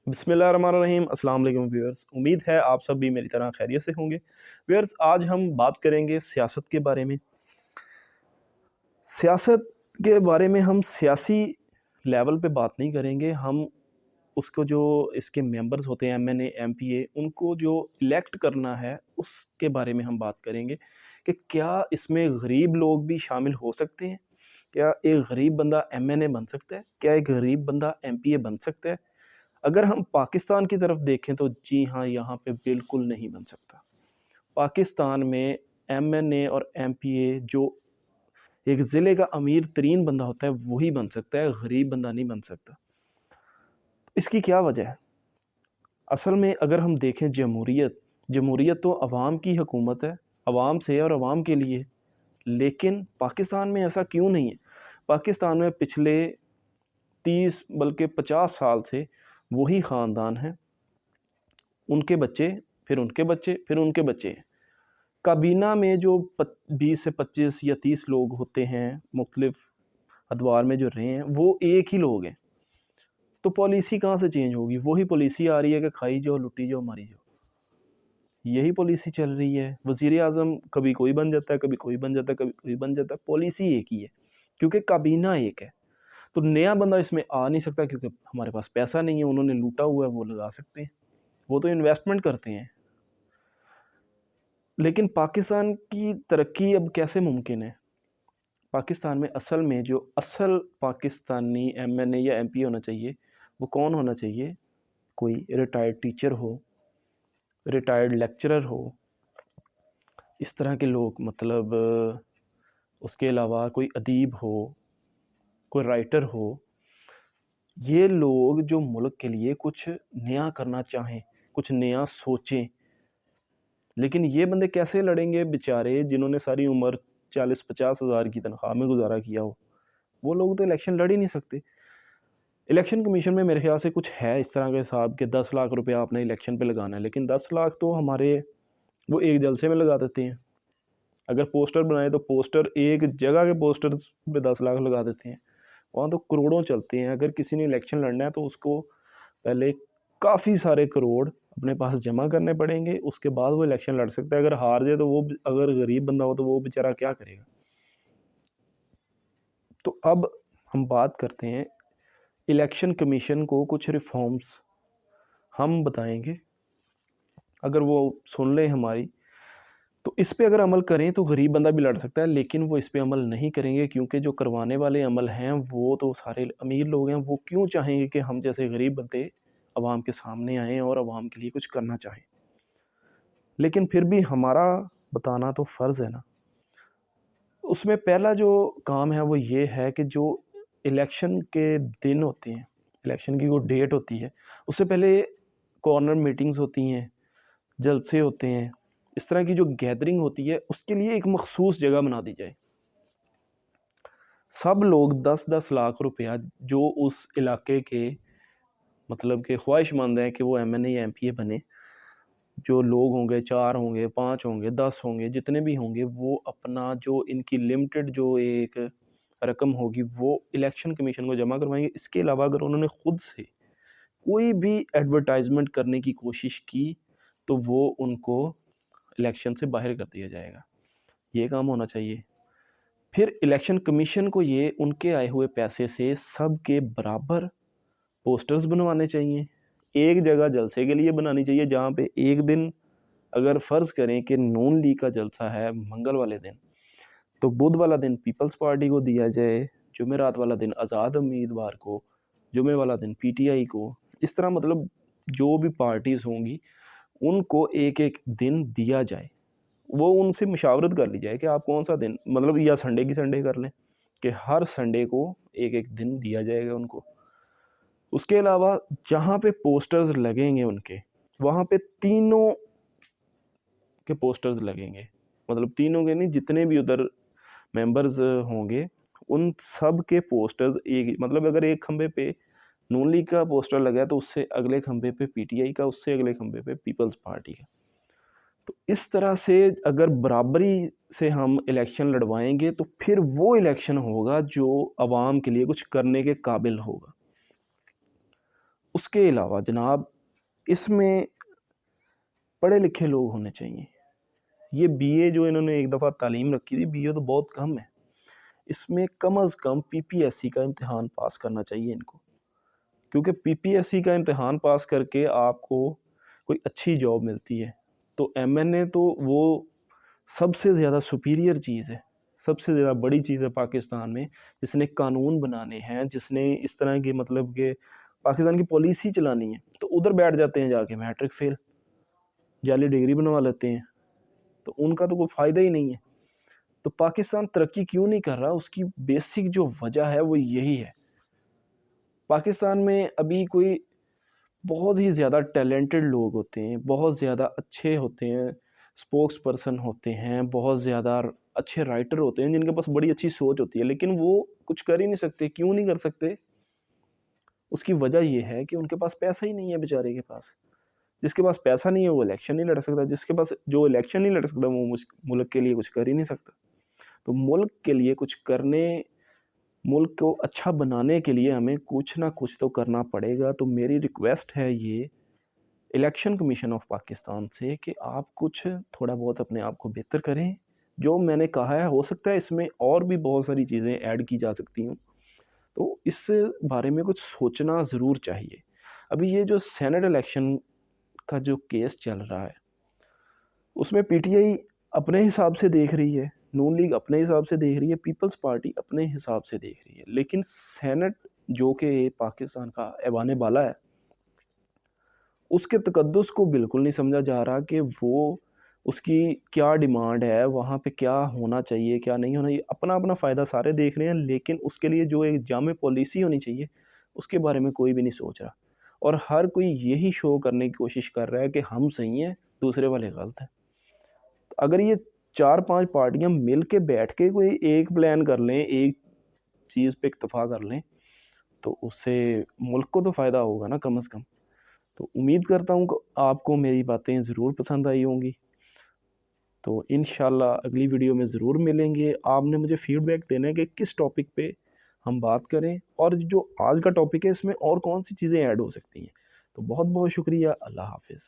बिस्मिल्लाहिर्रहमानिर्रहीम। अस्सलाम वालेकुम व्यूअर्स, उम्मीद है आप सब भी मेरी तरह खैरियत से होंगे। व्यूअर्स, आज हम बात करेंगे सियासत के बारे में। सियासत के बारे में हम सियासी लेवल पे बात नहीं करेंगे, हम उसको जो इसके मेंबर्स होते हैं एमएनए एमपीए, उनको जो इलेक्ट करना है उसके बारे में हम बात करेंगे कि क्या इसमें गरीब लोग भी शामिल हो सकते हैं। क्या एक गरीब बंदा एमएनए बन सकता है? क्या एक गरीब बंदा एमपीए बन सकता है? अगर हम पाकिस्तान की तरफ देखें तो जी हाँ, यहाँ पे बिल्कुल नहीं बन सकता। पाकिस्तान में एमएनए और एमपीए जो एक ज़िले का अमीर तरीन बंदा होता है वही बन सकता है, गरीब बंदा नहीं बन सकता। इसकी क्या वजह है? असल में अगर हम देखें जमहूरियत तो अवाम की हुकूमत है, अवाम से और अवाम के लिए। लेकिन पाकिस्तान में ऐसा क्यों नहीं है? पाकिस्तान में पिछले 30 बल्कि 50 साल से वही ख़ानदान है, उनके बच्चे, फिर उनके बच्चे, फिर उनके बच्चे। काबीना में जो 20 से 25 या 30 लोग होते हैं, मुख्तलिफ अदवार में जो रहे हैं, वो एक ही लोग हैं। तो पॉलिसी कहाँ से चेंज होगी? वही पॉलिसी आ रही है कि खाई जाओ, लुटी जाओ, मारी जाओ। यही पॉलिसी चल रही है। वज़ीर आज़म कभी कोई बन जाता है, कभी कोई बन जाता है, कभी कोई बन जाता है। पॉलिसी एक ही है क्योंकि काबीना एक है। तो नया बंदा इसमें आ नहीं सकता क्योंकि हमारे पास पैसा नहीं है, उन्होंने लूटा हुआ है, वो लगा सकते हैं, वो तो इन्वेस्टमेंट करते हैं। लेकिन पाकिस्तान की तरक्की अब कैसे मुमकिन है? पाकिस्तान में असल में जो असल पाकिस्तानी एमएनए या एमपी होना चाहिए, वो कौन होना चाहिए? कोई रिटायर्ड टीचर हो, रिटायर्ड लेक्चरर हो, इस तरह के लोग, मतलब उसके अलावा कोई अदीब हो, कोई राइटर हो। ये लोग जो मुल्क के लिए कुछ नया करना चाहें, कुछ नया सोचें। लेकिन ये बंदे कैसे लड़ेंगे बेचारे जिन्होंने सारी उम्र 40-50 हज़ार की तनख्वाह में गुजारा किया हो? वो लोग तो इलेक्शन लड़ ही नहीं सकते। इलेक्शन कमीशन में मेरे ख्याल से कुछ है इस तरह का हिसाब कि 10 लाख रुपया आपने इलेक्शन पे लगाना है, लेकिन 10 लाख तो हमारे वो एक जलसे में लगा देते हैं। अगर पोस्टर बनाए तो पोस्टर, एक जगह के पोस्टर पे 10 लाख लगा देते हैं। वहाँ तो करोड़ों चलते हैं। अगर किसी ने इलेक्शन लड़ना है तो उसको पहले काफ़ी सारे करोड़ अपने पास जमा करने पड़ेंगे, उसके बाद वो इलेक्शन लड़ सकता है। अगर हार जाए तो वो, अगर गरीब बंदा हो तो वो बेचारा क्या करेगा? तो अब हम बात करते हैं इलेक्शन कमीशन को कुछ रिफॉर्म्स हम बताएंगे, अगर वो सुन लें हमारी तो इस पे अगर अमल करें तो गरीब बंदा भी लड़ सकता है। लेकिन वो इस पे अमल नहीं करेंगे क्योंकि जो करवाने वाले अमल हैं वो तो सारे अमीर लोग हैं। वो क्यों चाहेंगे कि हम जैसे गरीब बंदे अवाम के सामने आएँ और अवाम के लिए कुछ करना चाहें? लेकिन फिर भी हमारा बताना तो फ़र्ज़ है ना। उसमें पहला जो काम है वो ये है कि जो इलेक्शन के दिन होते हैं, इलेक्शन की वो डेट होती है, उससे पहले कॉर्नर मीटिंग्स होती हैं, जलसे होते हैं। इस तरह की जो गैदरिंग होती है उसके लिए एक मखसूस जगह बना दी जाए। सब लोग 10-10 लाख रुपया जो उस इलाके के, मतलब के ख्वाहिशमंद हैं कि वो एमएनए या एमपीए बने, जो लोग होंगे, 4 होंगे, 5 होंगे, 10 होंगे, जितने भी होंगे, वो अपना जो इनकी लिमिटेड जो एक रकम होगी वो इलेक्शन कमीशन को जमा करवाएंगे। इसके अलावा अगर उन्होंने ख़ुद से कोई भी एडवर्टाइजमेंट करने की कोशिश की तो वो उनको इलेक्शन से बाहर कर दिया जाएगा। ये काम होना चाहिए। फिर इलेक्शन कमीशन को ये उनके आए हुए पैसे से सब के बराबर पोस्टर्स बनवाने चाहिए। एक जगह जलसे के लिए बनानी चाहिए जहाँ पे एक दिन, अगर फ़र्ज़ करें कि नून लीग का जलसा है मंगल वाले दिन, तो बुध वाला दिन पीपल्स पार्टी को दिया जाए, जुमेरात वाला दिन आज़ाद उम्मीदवार को, जुमे वाला दिन पीटीआई को। इस तरह मतलब जो भी पार्टीज़ होंगी उनको एक-एक दिन दिया जाए। वो उनसे मशावरत कर ली जाए कि आप कौन सा दिन, मतलब या संडे की संडे कर लें कि हर संडे को एक-एक दिन दिया जाएगा उनको। उसके अलावा जहाँ पे पोस्टर्स लगेंगे उनके, वहाँ पे तीनों के पोस्टर्स लगेंगे। मतलब तीनों के नहीं, जितने भी उधर मेंबर्स होंगे उन सब के पोस्टर्स एक, मतलब अगर एक खंबे पे नून लीग का पोस्टर लगा है तो उससे अगले खंबे पे पीटीआई का, उससे अगले खंबे पे पीपल्स पार्टी का। तो इस तरह से अगर बराबरी से हम इलेक्शन लड़वाएंगे तो फिर वो इलेक्शन होगा जो आवाम के लिए कुछ करने के काबिल होगा। اس کے علاوہ جناب اس میں پڑھے لکھے لوگ ہونے چاہیے. یہ بی اے جو انہوں نے ایک دفعہ تعلیم رکھی تھی، بی اے تو بہت کم ہے. اس میں کم از کم پی پی ایس سی کا امتحان پاس کرنا چاہیے ان کو، کیونکہ پی پی ایس سی کا امتحان پاس کر کے آپ کو کوئی اچھی جاب ملتی ہے. تو ایم این اے تو وہ سب سے زیادہ سپیریئر چیز ہے، سب سے زیادہ بڑی چیز ہے پاکستان میں، جس نے قانون بنانے ہیں، جس نے اس طرح کی مطلب کہ پاکستان کی پالیسی چلانی ہے. تو ادھر بیٹھ جاتے ہیں جا کے میٹرک فیل، جعلی ڈگری بنوا لیتے ہیں، تو ان کا تو کوئی فائدہ ہی نہیں ہے. تو پاکستان ترقی کیوں نہیں کر رہا؟ اس کی بیسک جو وجہ ہے وہ یہی ہے. پاکستان میں ابھی کوئی بہت ہی زیادہ ٹیلنٹڈ لوگ ہوتے ہیں، بہت زیادہ اچھے ہوتے ہیں، اسپوکس پرسن ہوتے ہیں، بہت زیادہ اچھے رائٹر ہوتے ہیں جن کے پاس بڑی اچھی سوچ ہوتی ہے، لیکن وہ کچھ کر ہی نہیں سکتے. کیوں نہیں کر سکتے؟ اس کی وجہ یہ ہے کہ ان کے پاس پیسہ ہی نہیں ہے بیچارے کے پاس. جس کے پاس پیسہ نہیں ہے وہ الیکشن نہیں لڑ سکتا، جس کے پاس جو الیکشن نہیں لڑ سکتا وہ ملک کے لیے کچھ کر ہی نہیں سکتا. تو ملک کے لیے کچھ کرنے، ملک کو اچھا بنانے کے لیے ہمیں کچھ نہ کچھ تو کرنا پڑے گا. تو میری ریکویسٹ ہے یہ الیکشن کمیشن آف پاکستان سے کہ آپ کچھ تھوڑا بہت اپنے آپ کو بہتر کریں. جو میں نے کہا ہے ہو سکتا ہے اس میں اور بھی بہت ساری چیزیں ایڈ کی جا سکتی ہوں، تو اس بارے میں کچھ سوچنا ضرور چاہیے. ابھی یہ جو سینٹ الیکشن کا جو کیس چل رہا ہے اس میں پی ٹی آئی اپنے حساب سے دیکھ رہی ہے، نون لیگ اپنے حساب سے دیکھ رہی ہے، پیپلز پارٹی اپنے حساب سے دیکھ رہی ہے، لیکن سینٹ جو کہ پاکستان کا ایوان بالا ہے اس کے تقدس کو بالکل نہیں سمجھا جا رہا کہ وہ اس کی کیا ڈیمانڈ ہے، وہاں پہ کیا ہونا چاہیے کیا نہیں ہونا. یہ اپنا اپنا فائدہ سارے دیکھ رہے ہیں، لیکن اس کے لیے جو ایک جامع پالیسی ہونی چاہیے اس کے بارے میں کوئی بھی نہیں سوچ رہا. اور ہر کوئی یہی شو کرنے کی کوشش کر رہا ہے کہ ہم صحیح ہیں، دوسرے والے غلط ہیں. اگر یہ 4-5 پارٹیاں مل کے بیٹھ کے کوئی ایک پلان کر لیں، ایک چیز پہ اکتفا کر لیں، تو اس سے ملک کو تو فائدہ ہوگا نا کم از کم. تو امید کرتا ہوں کہ آپ کو میری باتیں ضرور پسند آئی ہوں گی. تو انشاءاللہ اگلی ویڈیو میں ضرور ملیں گے. آپ نے مجھے فیڈ بیک دینا ہے کہ کس ٹاپک پہ ہم بات کریں، اور جو آج کا ٹاپک ہے اس میں اور کون سی چیزیں ایڈ ہو سکتی ہیں. تو بہت بہت شکریہ. اللہ حافظ.